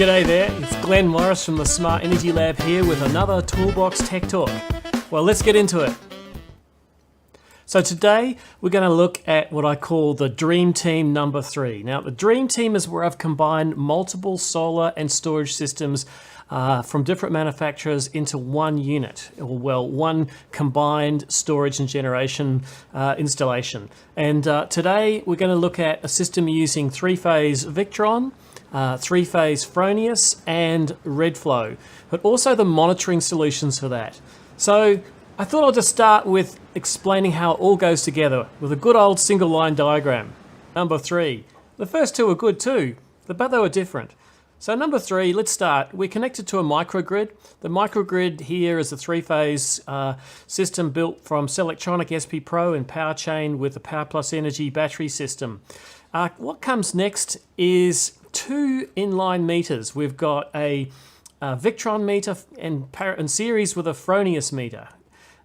G'day there, it's Glenn Morris from the Smart Energy Lab here with another Toolbox Tech Talk. Well, let's get into it. So today we're going to look at what I call the Dream Team No3. Now the Dream Team is where I've combined multiple solar and storage systems from different manufacturers into one unit, or well, one combined storage and generation installation. And today we're going to look at a system using three-phase Victron, three-phase Fronius and Redflow, but also the monitoring solutions for that. So I thought I'll just start with explaining how it all goes together with a good old single line diagram. Number 3. The first two are good too, but they were different. So number 3, let's start. We're connected to a microgrid. The microgrid here is a three-phase system built from Selectronic SP Pro and power chain with a Power Plus Energy battery system. What comes next is two inline meters. We've got a Victron meter in series with a Fronius meter.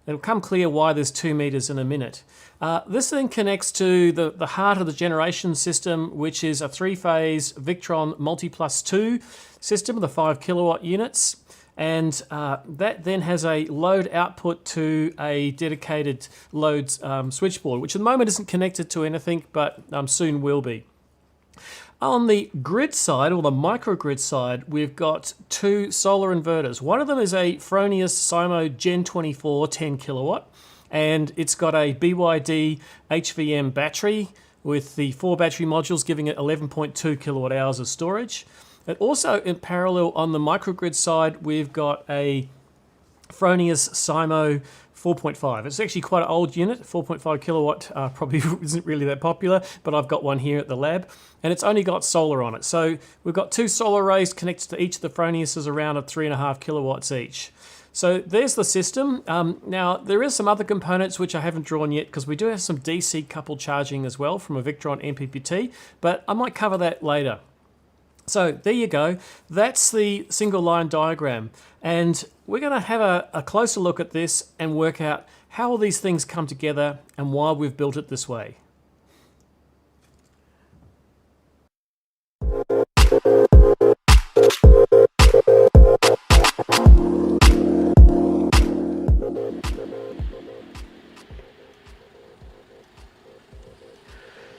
It'll come clear why there's 2 meters in a minute. This then connects to the heart of the generation system, which is a three-phase Victron Multi-Plus 2 system with the 5 kilowatt units. And that then has a load output to a dedicated load switchboard, which at the moment isn't connected to anything, but soon will be. On the grid side, or the microgrid side, we've got two solar inverters. One of them is a Fronius Simo Gen 24 10 kilowatt, and it's got a BYD HVM battery with the 4 battery modules giving it 11.2 kilowatt hours of storage. And also in parallel on the microgrid side, we've got a Fronius Simo 4.5. It's actually quite an old unit, 4.5 kilowatt, probably isn't really that popular, but I've got one here at the lab, and it's only got solar on it. So we've got 2 solar arrays connected to each of the Froniuses around at 3.5 kilowatts each. So there's the system. Now there is some other components which I haven't drawn yet because we do have some DC coupled charging as well from a Victron MPPT, but I might cover that later. So there you go, that's the single line diagram, and we're going to have a closer look at this and work out how all these things come together and why we've built it this way.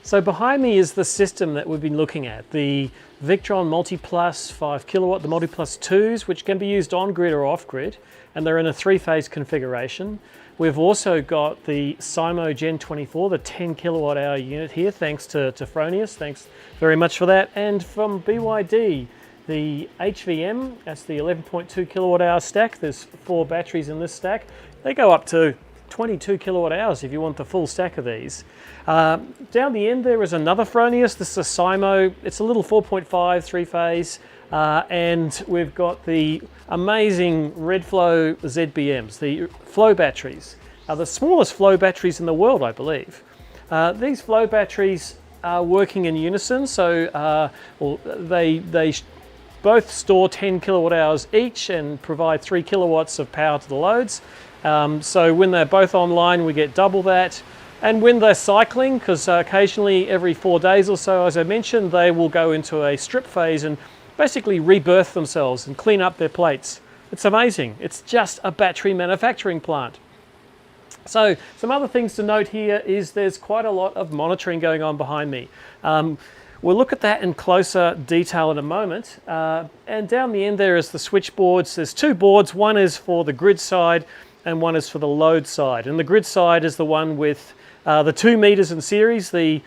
So behind me is the system that we've been looking at, the Victron Multi-Plus 5 kilowatt, the Multi-Plus 2s, which can be used on-grid or off-grid, and they're in a three-phase configuration. We've also got the Simo Gen 24, the 10 kilowatt hour unit here, thanks to Fronius, thanks very much for that. And from BYD, the HVM, that's the 11.2 kilowatt hour stack. There's 4 batteries in this stack. They go up to 22 kilowatt hours if you want the full stack of these. Down the end there is another Fronius. This is a Simo. It's a little 4.5 three-phase, and we've got the amazing Redflow ZBMs, the flow batteries. The smallest flow batteries in the world, I believe. These flow batteries are working in unison, so they both store 10 kilowatt hours each and provide 3 kilowatts of power to the loads. So when they're both online, we get double that. And when they're cycling, because occasionally every 4 days or so, as I mentioned, they will go into a strip phase and basically rebirth themselves and clean up their plates. It's amazing. It's just a battery manufacturing plant. So some other things to note here is there's quite a lot of monitoring going on behind me. We'll look at that in closer detail in a moment. And down the end there is the switchboards. There's 2 boards. One is for the grid side and one is for the load side. And the grid side is the one with the 2 meters in series, the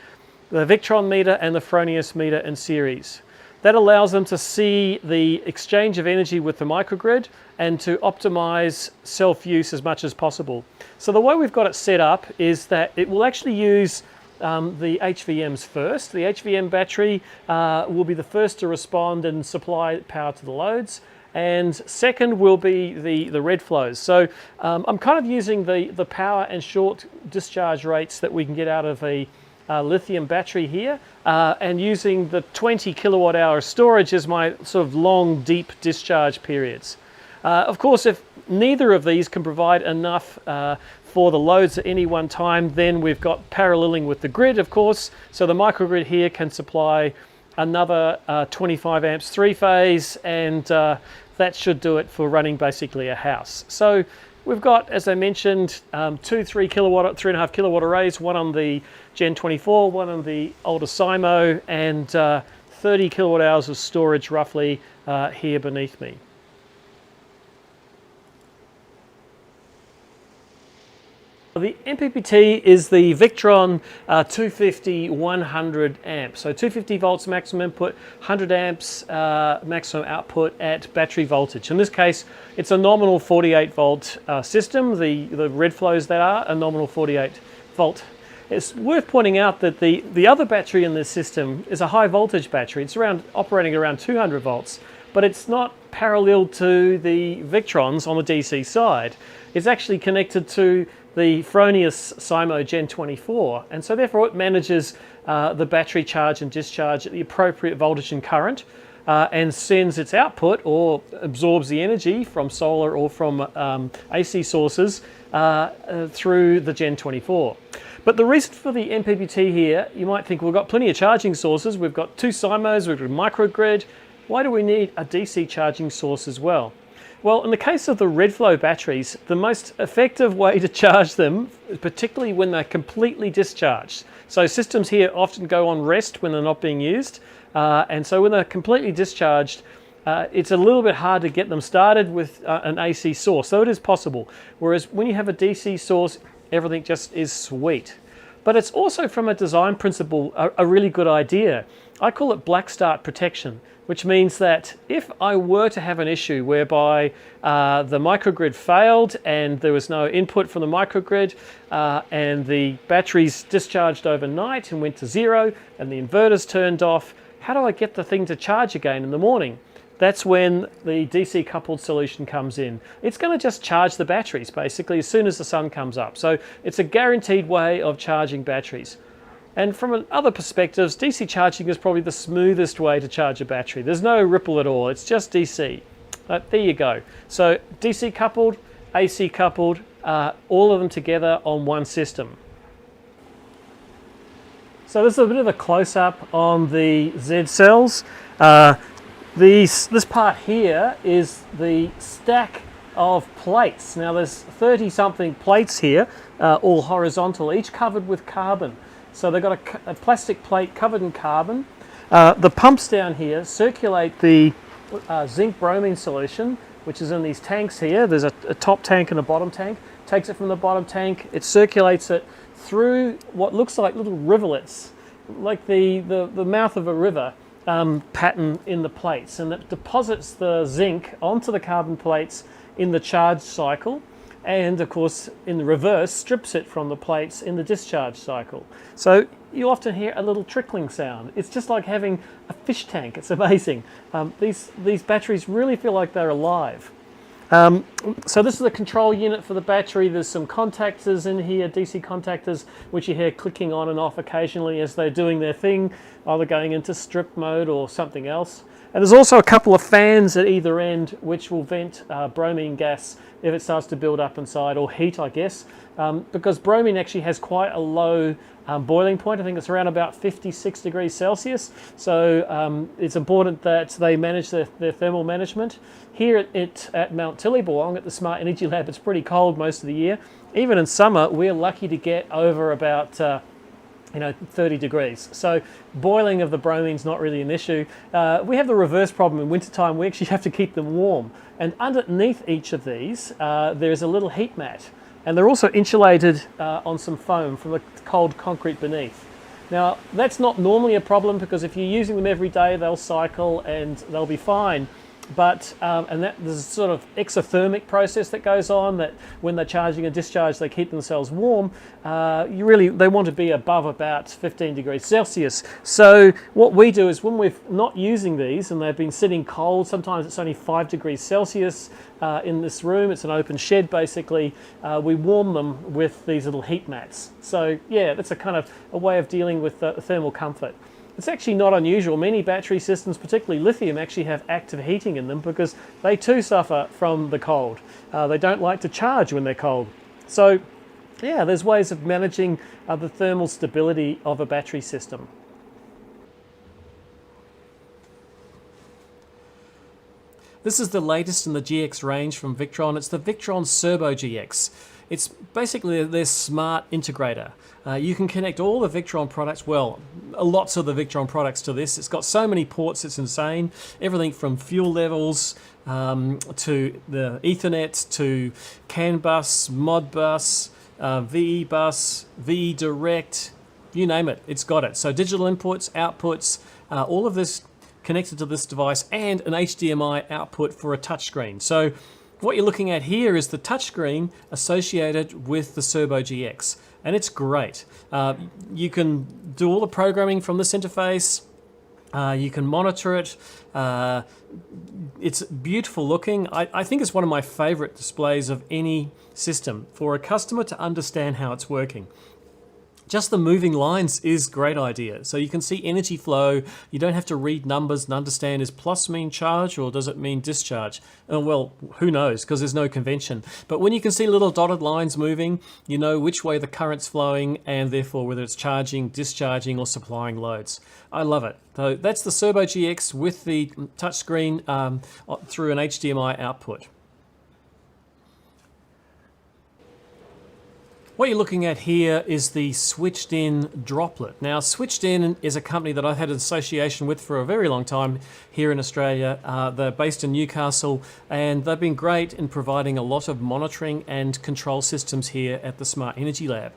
Victron meter and the Fronius meter in series. That allows them to see the exchange of energy with the microgrid and to optimize self-use as much as possible. So the way we've got it set up is that it will actually use the HVMs first. The HVM battery will be the first to respond and supply power to the loads. And second will be the Redflows. So I'm kind of using the power and short discharge rates that we can get out of a lithium battery here, and using the 20 kilowatt hour storage as my sort of long, deep discharge periods. Of course, if neither of these can provide enough for the loads at any one time, then we've got paralleling with the grid, of course. So the microgrid here can supply another 25 amps 3-phase, and that should do it for running basically a house. So we've got, as I mentioned, two 3.5 kilowatt arrays, one on the Gen 24, one on the older Simo, and 30 kilowatt hours of storage roughly here beneath me. The MPPT is the Victron 250 100 amps. So 250 volts maximum input, 100 amps maximum output at battery voltage. In this case, it's a nominal 48 volt system. The Redflows that are a nominal 48 volt. It's worth pointing out that the other battery in this system is a high voltage battery. It's operating around 200 volts, but it's not parallel to the Victrons on the DC side. It's actually connected to the Fronius Simo Gen 24, and so therefore it manages the battery charge and discharge at the appropriate voltage and current, and sends its output or absorbs the energy from solar or from AC sources through the Gen 24. But the reason for the MPPT here, you might think we've got plenty of charging sources, we've got two Simos, we've got a microgrid, why do we need a DC charging source as well? Well, in the case of the Redflow batteries, the most effective way to charge them, particularly when they're completely discharged. So systems here often go on rest when they're not being used. And so when they're completely discharged, it's a little bit hard to get them started with an AC source. So it is possible. Whereas when you have a DC source, everything just is sweet. But it's also, from a design principle, a really good idea. I call it black start protection, which means that if I were to have an issue whereby the microgrid failed and there was no input from the microgrid and the batteries discharged overnight and went to zero and the inverter's turned off, how do I get the thing to charge again in the morning? That's when the DC coupled solution comes in. It's going to just charge the batteries basically as soon as the sun comes up. So it's a guaranteed way of charging batteries. And from other perspectives, DC charging is probably the smoothest way to charge a battery. There's no ripple at all, it's just DC. There you go. So DC coupled, AC coupled, all of them together on one system. So this is a bit of a close-up on the Z cells. This part here is the stack of plates. Now there's 30 something plates here, all horizontal, each covered with carbon. So they've got a plastic plate covered in carbon. The pumps down here circulate the zinc bromine solution, which is in these tanks here. There's a top tank and a bottom tank. Takes it from the bottom tank, it circulates it through what looks like little rivulets, like the mouth of a river pattern in the plates, and it deposits the zinc onto the carbon plates in the charge cycle, and of course in the reverse strips it from the plates in the discharge cycle. So you often hear a little trickling sound. It's just like having a fish tank. It's amazing. These batteries really feel like they're alive. So this is the control unit for the battery. There's some contactors in here, DC contactors, which you hear clicking on and off occasionally as they're doing their thing, either going into strip mode or something else. And there's also a couple of fans at either end which will vent bromine gas if it starts to build up inside, or heat, I guess, because bromine actually has quite a low boiling point. I think it's around about 56 degrees Celsius. So it's important that they manage their thermal management. Here at Mount Tillybong at the Smart Energy Lab, it's pretty cold most of the year. Even in summer, we're lucky to get over about 30 degrees. So boiling of the bromine is not really an issue. We have the reverse problem in wintertime. We actually have to keep them warm. And underneath each of these, there's a little heat mat. And they're also insulated on some foam from the cold concrete beneath. Now, that's not normally a problem because if you're using them every day, they'll cycle and they'll be fine. But there's a sort of exothermic process that goes on, that when they're charging and discharge, they keep themselves warm. They want to be above about 15 degrees Celsius. So what we do is when we're not using these and they've been sitting cold, sometimes it's only 5 degrees Celsius in this room, it's an open shed basically, we warm them with these little heat mats. So yeah, that's a kind of a way of dealing with thermal comfort. It's actually not unusual. Many battery systems, particularly lithium, actually have active heating in them because they too suffer from the cold. They don't like to charge when they're cold. So yeah, there's ways of managing the thermal stability of a battery system. This is the latest in the GX range from Victron. It's the Victron Serbo GX. It's basically their smart integrator. You can connect all the Victron products, well, lots of the Victron products to this. It's got so many ports, it's insane. Everything from fuel levels to the Ethernet to CAN bus, Modbus, VE bus, VE direct, you name it, it's got it. So digital inputs, outputs, all of this connected to this device, and an HDMI output for a touchscreen. So what you're looking at here is the touchscreen associated with the Serbo GX, and it's great. You can do all the programming from this interface. You can monitor it. It's beautiful looking. I think it's one of my favorite displays of any system for a customer to understand how it's working. Just the moving lines is a great idea. So you can see energy flow. You don't have to read numbers and understand, is plus mean charge or does it mean discharge? Well, who knows, because there's no convention. But when you can see little dotted lines moving, you know which way the current's flowing and therefore whether it's charging, discharging or supplying loads. I love it. So that's the Serbo GX with the touchscreen through an HDMI output. What you're looking at here is the Switched In droplet. Now, Switched In is a company that I've had an association with for a very long time here in Australia. They're based in Newcastle, and they've been great in providing a lot of monitoring and control systems here at the Smart Energy Lab.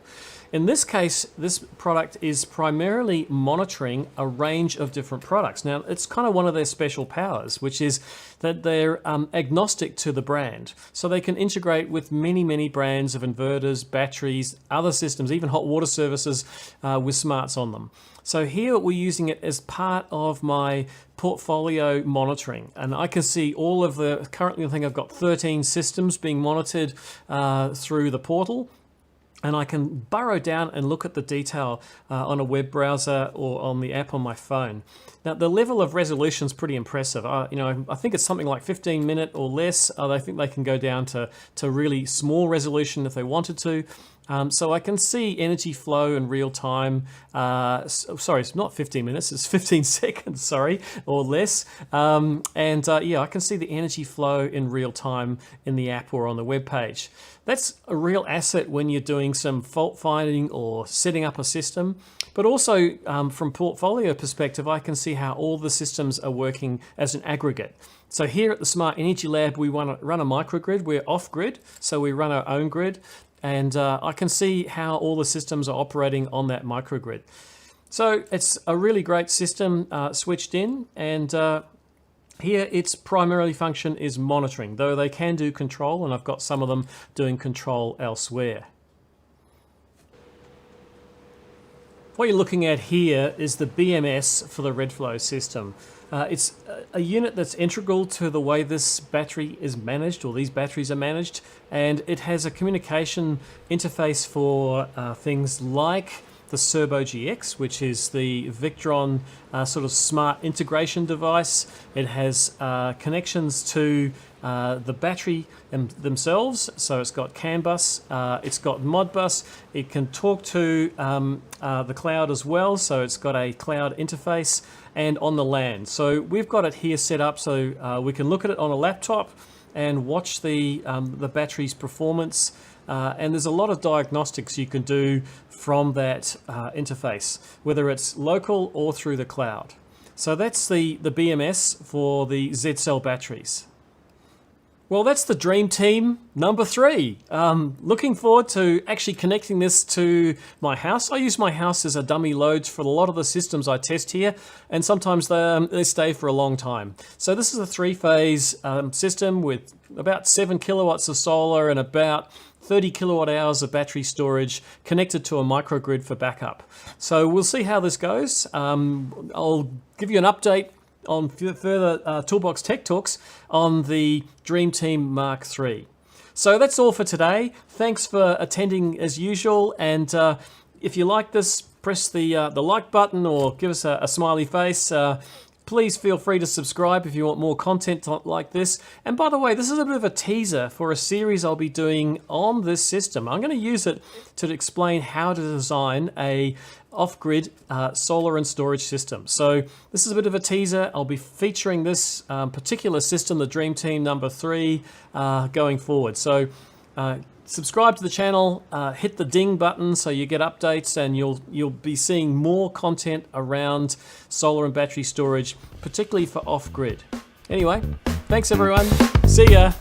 In this case, this product is primarily monitoring a range of different products. Now, it's kind of one of their special powers, which is that they're agnostic to the brand. So they can integrate with many, many brands of inverters, batteries, other systems, even hot water services with smarts on them. So here we're using it as part of my portfolio monitoring. And I can see all of currently I think I've got 13 systems being monitored through the portal. And I can burrow down and look at the detail on a web browser or on the app on my phone. Now, the level of resolution is pretty impressive. I think it's something like 15-minute or less. I think they can go down to really small resolution if they wanted to. So I can see energy flow in real time. Sorry, it's not 15 minutes, it's 15 seconds, sorry, or less. Yeah, I can see the energy flow in real time in the app or on the web page. That's a real asset when you're doing some fault finding or setting up a system. But also from portfolio perspective, I can see how all the systems are working as an aggregate. So here at the Smart Energy Lab, we run a microgrid. We're off-grid, so we run our own grid. And I can see how all the systems are operating on that microgrid. So it's a really great system switched in, and here its primarily function is monitoring, though they can do control, and I've got some of them doing control elsewhere. What you're looking at here is the BMS for the Redflow system. It's a unit that's integral to the way this battery is managed, or these batteries are managed, and it has a communication interface for things like the Serbo GX, which is the Victron sort of smart integration device. It has connections to the battery themselves, so it's got CAN bus, it's got Modbus, it can talk to the cloud as well, so it's got a cloud interface, and on the LAN. So we've got it here set up so we can look at it on a laptop and watch the battery's performance. And there's a lot of diagnostics you can do from that interface, whether it's local or through the cloud. So that's the BMS for the Z-cell batteries. Well, that's the Dream Team No3. Looking forward to actually connecting this to my house. I use my house as a dummy load for a lot of the systems I test here, and sometimes they stay for a long time. So this is a three-phase system with about 7 kilowatts of solar and about 30 kilowatt hours of battery storage connected to a microgrid for backup. So we'll see how this goes. I'll give you an update on further Toolbox Tech Talks on the Dream Team Mark III. So that's all for today. Thanks for attending as usual, and if you like this, press the like button or give us a smiley face. Please feel free to subscribe if you want more content like this. And by the way, this is a bit of a teaser for a series I'll be doing on this system. I'm going to use it to explain how to design a off-grid solar and storage system. So this is a bit of a teaser. I'll be featuring this particular system, the Dream Team No3, going forward. So subscribe to the channel, hit the ding button so you get updates, and you'll be seeing more content around solar and battery storage, particularly for off-grid. Anyway, thanks everyone. See ya.